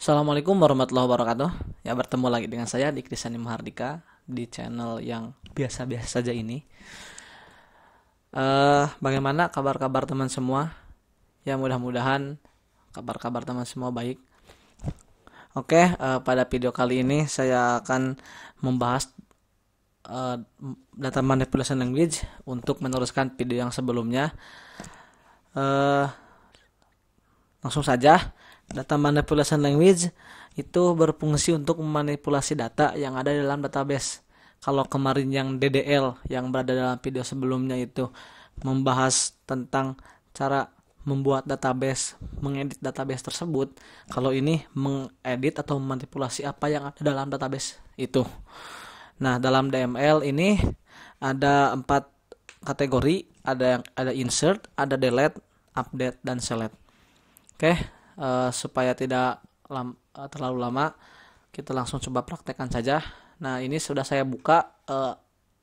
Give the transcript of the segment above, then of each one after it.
Assalamualaikum warahmatullahi wabarakatuh. Ya, bertemu lagi dengan saya Dikri Sani Mahardika di channel yang biasa-biasa saja ini. Bagaimana kabar-kabar teman semua? Ya, mudah-mudahan kabar-kabar teman semua baik. Oke, pada video kali ini saya akan membahas eh, data manipulation language untuk meneruskan video yang sebelumnya. Eh, Langsung saja. Data manipulation language itu berfungsi untuk memanipulasi data yang ada dalam database. Kalau kemarin yang DDL yang berada dalam video sebelumnya itu membahas tentang cara membuat database, mengedit database tersebut. Kalau ini mengedit atau memanipulasi apa yang ada dalam database itu. Nah, dalam DML ini ada 4 kategori, ada insert, ada delete, update, dan select. Oke, supaya tidak terlalu lama, kita langsung coba praktekkan saja. Nah, ini sudah saya buka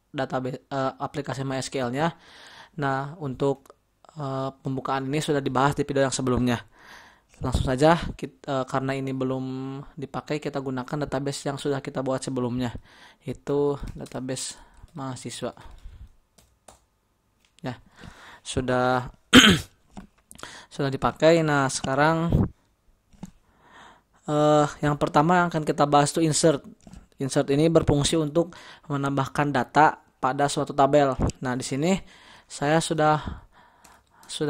database aplikasi MySQL-nya. Nah, untuk pembukaan ini sudah dibahas di video yang sebelumnya. Langsung saja, karena ini belum dipakai, kita gunakan database yang sudah kita buat sebelumnya, yaitu database mahasiswa. Ya, sudah sudah dipakai. Nah, sekarang yang pertama yang akan kita bahas itu insert. Insert ini berfungsi untuk menambahkan data pada suatu tabel. Nah, di sini saya sudah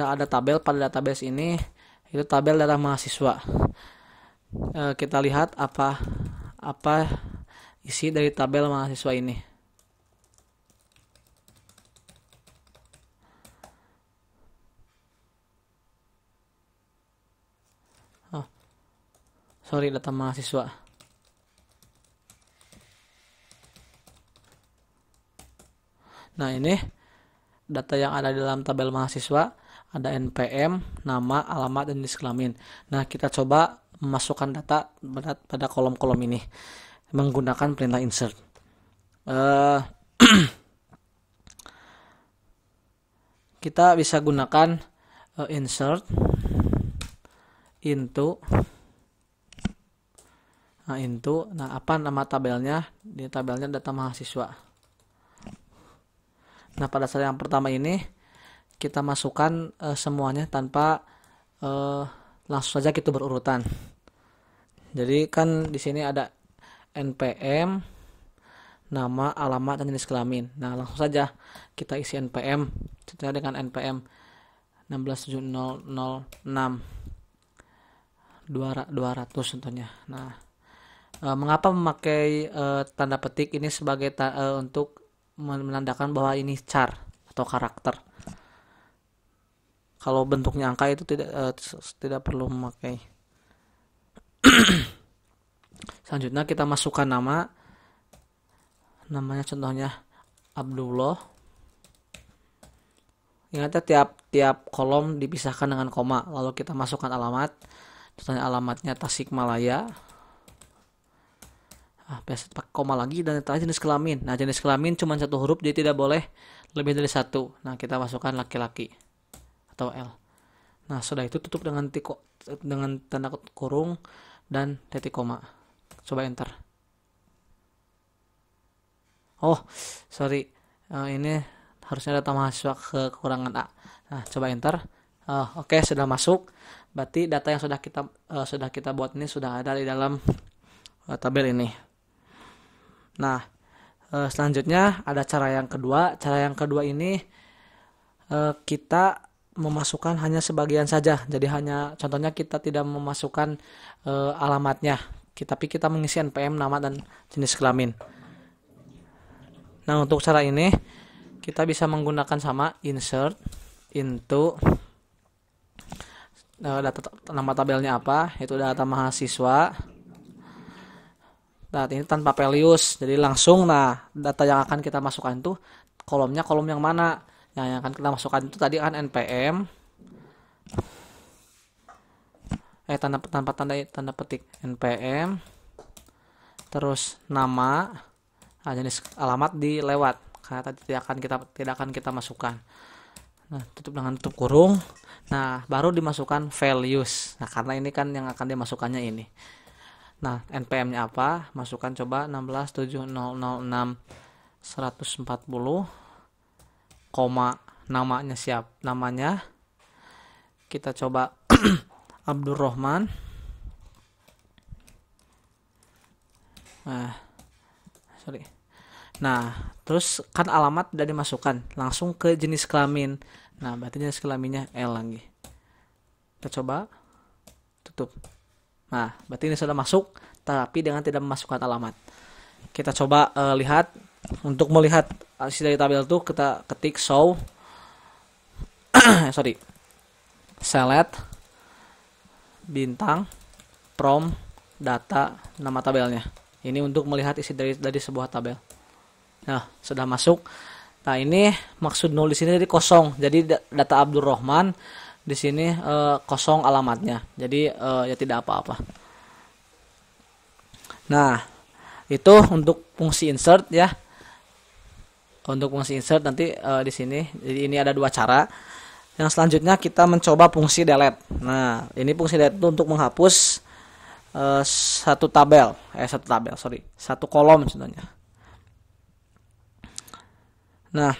ada tabel pada database ini, itu tabel data mahasiswa. Kita lihat apa isi dari tabel mahasiswa ini. Data mahasiswa. Nah, ini data yang ada di dalam tabel mahasiswa, ada NPM, nama, alamat, dan jenis kelamin. Nah, kita coba memasukkan data pada kolom-kolom ini menggunakan perintah insert. Kita bisa gunakan insert into. Nah, apa nama tabelnya? Di tabelnya data mahasiswa. Nah, pada saat yang pertama ini kita masukkan semuanya tanpa langsung saja kita berurutan. Jadi kan di sini ada NPM, nama, alamat, dan jenis kelamin. Nah, langsung saja kita isi NPM sesuai dengan NPM 16706 200 contohnya. Nah, mengapa memakai tanda petik ini sebagai untuk menandakan bahwa ini char atau karakter? Kalau bentuknya angka itu tidak perlu memakai. Selanjutnya kita masukkan namanya contohnya Abdullah. Ingat ya, tiap kolom dipisahkan dengan koma. Lalu kita masukkan alamat. Contohnya alamatnya Tasikmalaya. Biasa pakai koma lagi, dan terakhir jenis kelamin. Nah, jenis kelamin cuma satu huruf, jadi tidak boleh lebih dari satu. Nah, kita masukkan laki-laki atau L. Nah, sudah itu tutup dengan tanda kurung dan titik koma. Coba enter. Oh, sorry. Ini harusnya data mahasiswa kekurangan A. Nah, coba enter. Oke, sudah masuk. Berarti data yang sudah kita buat ini sudah ada di dalam tabel ini. Nah, selanjutnya ada cara yang kedua. Cara yang kedua ini kita memasukkan hanya sebagian saja. Jadi contohnya kita tidak memasukkan alamatnya, tapi kita mengisi NPM, nama, dan jenis kelamin. Nah, untuk cara ini kita bisa menggunakan sama insert into data, nama tabelnya apa, itu data mahasiswa. Nah, ini tanpa values, jadi langsung. Nah, data yang akan kita masukkan itu kolom yang mana? Yang akan kita masukkan itu tadi kan NPM. Tanpa tanda petik NPM. Terus nama, jenis alamat dilewat karena tadi tidak akan kita masukkan. Nah, tutup dengan tutup kurung. Nah, baru dimasukkan values. Nah, karena ini kan yang akan dimasukkannya ini. Nah, NPM-nya apa? Masukkan coba 167006 140, koma, namanya namanya kita coba Abdurrahman. Sorry. Nah, terus kan alamat udah dimasukkan, langsung ke jenis kelamin. Nah, berarti jenis kelaminnya L lagi. Kita coba tutup. Nah, berarti ini sudah masuk, tapi dengan tidak memasukkan alamat. Kita coba lihat. Untuk melihat isi dari tabel itu kita ketik show select bintang from data nama tabelnya. Ini untuk melihat isi dari sebuah tabel. Nah, sudah masuk. Nah, ini maksud nulis ini jadi kosong. Jadi data Abdurrahman di sini kosong alamatnya. Jadi ya tidak apa-apa. Nah, itu untuk fungsi insert ya. Untuk fungsi insert nanti di sini. Jadi ini ada dua cara. Yang selanjutnya kita mencoba fungsi delete. Nah, ini fungsi delete itu untuk menghapus satu kolom contohnya. Nah,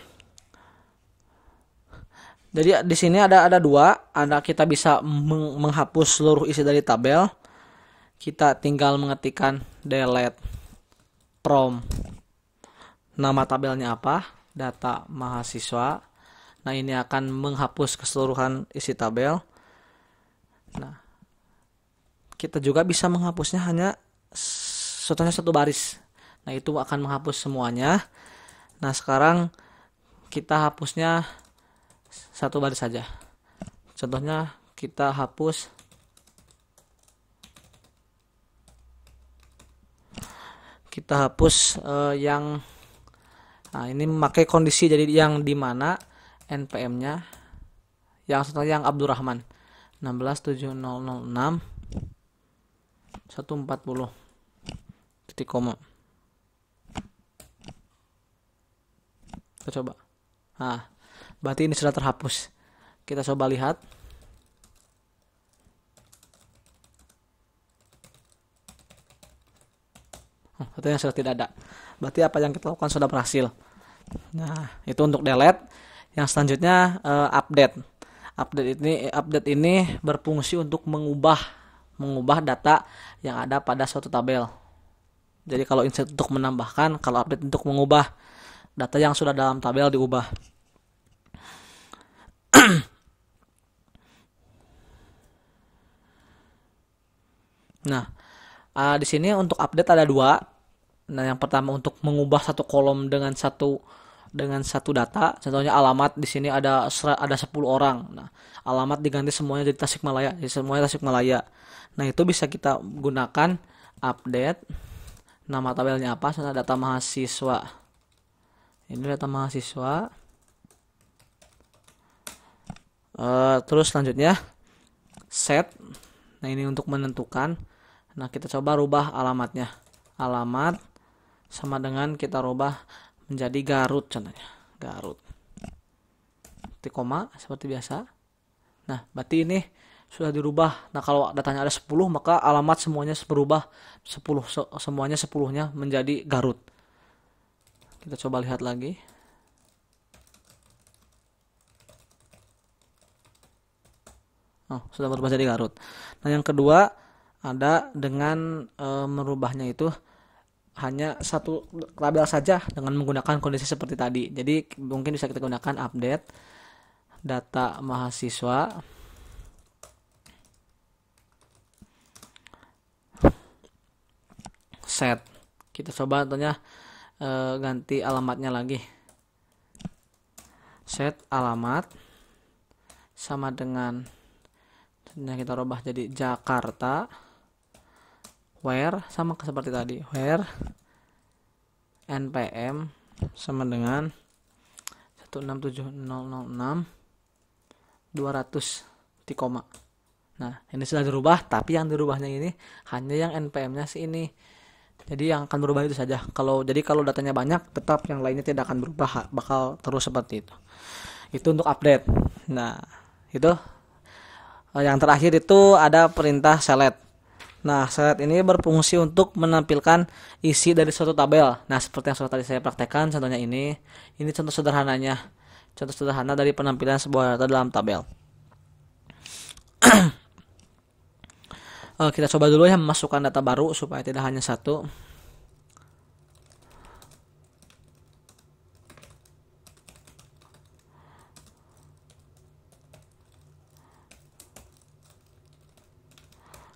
jadi di sini ada dua. Kita bisa menghapus seluruh isi dari tabel. Kita tinggal mengetikkan delete from nama tabelnya apa, data mahasiswa. Nah, ini akan menghapus keseluruhan isi tabel. Nah, kita juga bisa menghapusnya hanya contohnya satu baris. Nah, itu akan menghapus semuanya. Nah, sekarang kita hapusnya satu baris saja. Contohnya kita hapus yang ini memakai kondisi, jadi yang dimana NPM-nya yang contohnya yang Abdurrahman 167006 140 titik koma. Kita coba. Nah, berarti ini sudah terhapus. Kita coba lihat. Katanya sudah tidak ada. Berarti apa yang kita lakukan sudah berhasil. Nah, itu untuk delete. Yang selanjutnya update. Update ini berfungsi untuk mengubah data yang ada pada suatu tabel. Jadi kalau insert untuk menambahkan, kalau update untuk mengubah data yang sudah dalam tabel diubah. Nah, di sini untuk update ada dua. Nah, yang pertama untuk mengubah satu kolom dengan satu data. Contohnya alamat, di sini ada 10 orang. Nah, alamat diganti semuanya jadi Tasikmalaya. Jadi semuanya Tasikmalaya. Nah, itu bisa kita gunakan update. Nama tabelnya apa? Contohnya data mahasiswa. Ini data mahasiswa. Terus selanjutnya set. Nah, ini untuk menentukan. Nah, kita coba rubah alamatnya. Alamat sama dengan kita rubah menjadi Garut contohnya. Garut. Titik koma seperti biasa. Nah, berarti ini sudah dirubah. Nah, kalau datanya ada 10, maka alamat semuanya berubah 10, semuanya 10-nya menjadi Garut. Kita coba lihat lagi. Oh, sudah berubah jadi Garut. Nah, yang kedua ada dengan merubahnya itu hanya satu tabel saja dengan menggunakan kondisi seperti tadi. Jadi mungkin bisa kita gunakan update data mahasiswa set. Kita coba contohnya ganti alamatnya lagi. Set alamat sama dengan kita rubah jadi Jakarta. Where sama seperti tadi. Where NPM sama dengan 167006 200 titik koma. Nah, ini sudah dirubah, tapi yang dirubahnya ini hanya yang NPM-nya ini. Jadi yang akan berubah itu saja. Kalau datanya banyak, tetap yang lainnya tidak akan berubah, bakal terus seperti itu. Itu untuk update. Nah, itu yang terakhir itu ada perintah select. Nah, slide ini berfungsi untuk menampilkan isi dari suatu tabel. Nah, seperti yang sudah tadi saya praktekkan, contohnya ini. Ini contoh sederhananya. Contoh sederhana dari penampilan sebuah data dalam tabel. Kita coba dulu ya memasukkan data baru supaya tidak hanya satu.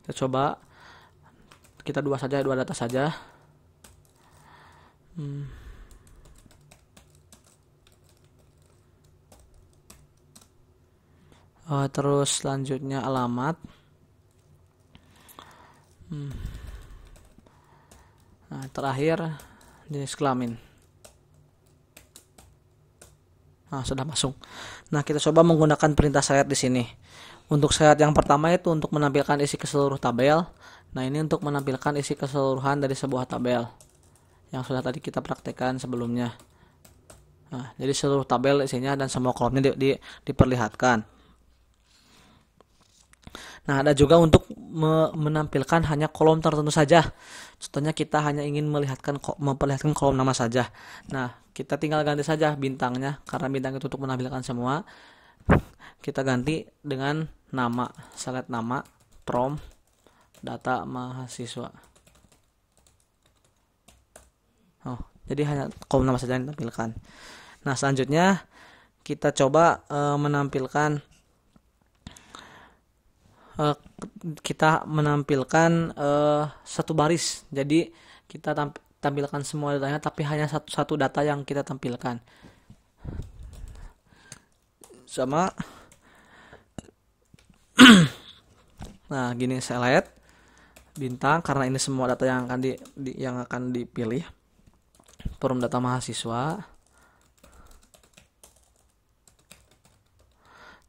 Kita coba, kita dua data saja. Terus selanjutnya alamat. Nah, terakhir jenis kelamin. Nah, sudah masuk. Nah, kita coba menggunakan perintah select di sini. Untuk select yang pertama itu untuk menampilkan isi keseluruhan tabel. Nah, ini untuk menampilkan isi keseluruhan dari sebuah tabel yang sudah tadi kita praktekkan sebelumnya. Nah, jadi seluruh tabel isinya dan semua kolomnya diperlihatkan. Nah, ada juga untuk menampilkan hanya kolom tertentu saja. Contohnya kita hanya ingin memperlihatkan kolom nama saja. Nah, kita tinggal ganti saja bintangnya, karena bintang itu untuk menampilkan semua. Kita ganti dengan nama, select nama, from, data mahasiswa. Jadi hanya kolom nama saja yang ditampilkan. Nah, selanjutnya kita coba menampilkan satu baris. Jadi kita tampilkan semua datanya, tapi hanya satu data yang kita tampilkan. Sama. Nah, gini select bintang karena ini semua data yang akan dipilih. From data mahasiswa.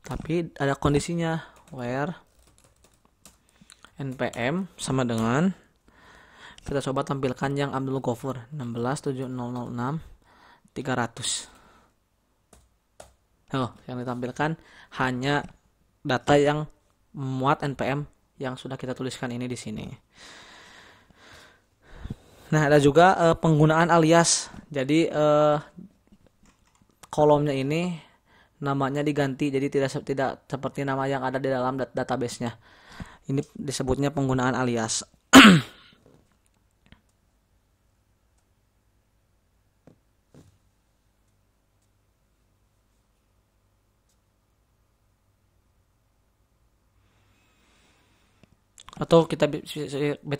Tapi ada kondisinya, where npm sama dengan, kita coba tampilkan yang Abdul Ghafur 16700300. Yang ditampilkan hanya data yang memuat npm yang sudah kita tuliskan ini di sini. Nah, ada juga penggunaan alias. Jadi kolomnya ini namanya diganti, jadi tidak seperti nama yang ada di dalam database-nya. Ini disebutnya penggunaan alias. Atau kita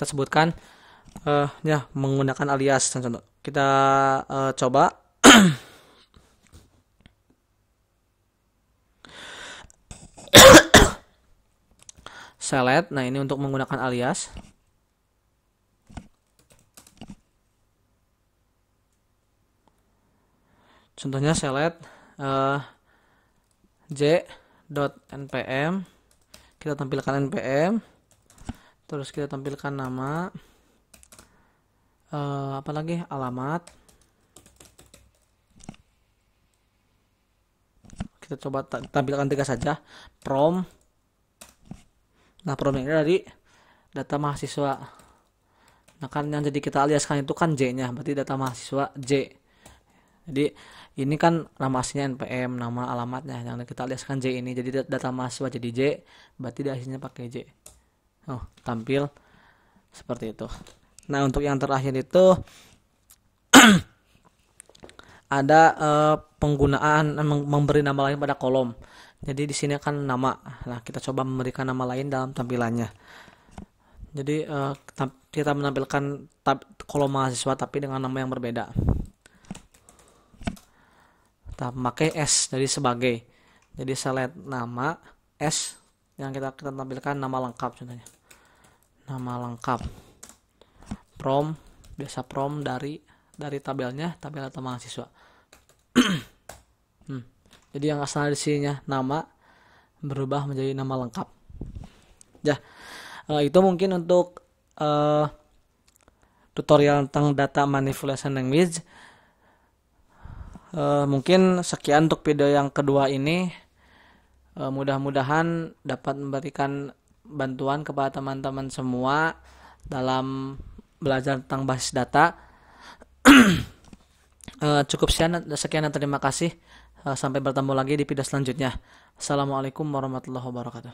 sebutkan ya menggunakan alias. Contoh kita coba select. Nah, ini untuk menggunakan alias. Contohnya select j.npm. Kita tampilkan npm. Terus kita tampilkan nama. Apalagi alamat. Kita coba tampilkan 3 saja. From. Nah, from ini dari data mahasiswa. Nah, kan yang jadi kita aliaskan itu kan J-nya, berarti data mahasiswa J. Jadi ini kan nama aslinya npm, nama alamatnya yang kita aliaskan J ini. Jadi data mahasiswa jadi J, berarti aslinya pakai J. Tampil seperti itu. Nah, untuk yang terakhir itu ada penggunaan memberi nama lain pada kolom. Jadi di sini kan nama. Nah, kita coba memberikan nama lain dalam tampilannya. Jadi kita menampilkan kolom mahasiswa tapi dengan nama yang berbeda. Kita pakai S jadi sebagai. Jadi select nama S yang kita tampilkan nama lengkap contohnya. Nama lengkap. From, biasa from dari tabelnya, tabel data mahasiswa. Jadi yang asal di sininya nama berubah menjadi nama lengkap. Ya, itu mungkin untuk tutorial tentang data manipulation language. Mungkin sekian untuk video yang kedua ini. Mudah-mudahan dapat memberikan bantuan kepada teman-teman semua dalam belajar tentang basis data. Cukup sekian dan terima kasih. Sampai bertemu lagi di video selanjutnya. Assalamualaikum warahmatullahi wabarakatuh.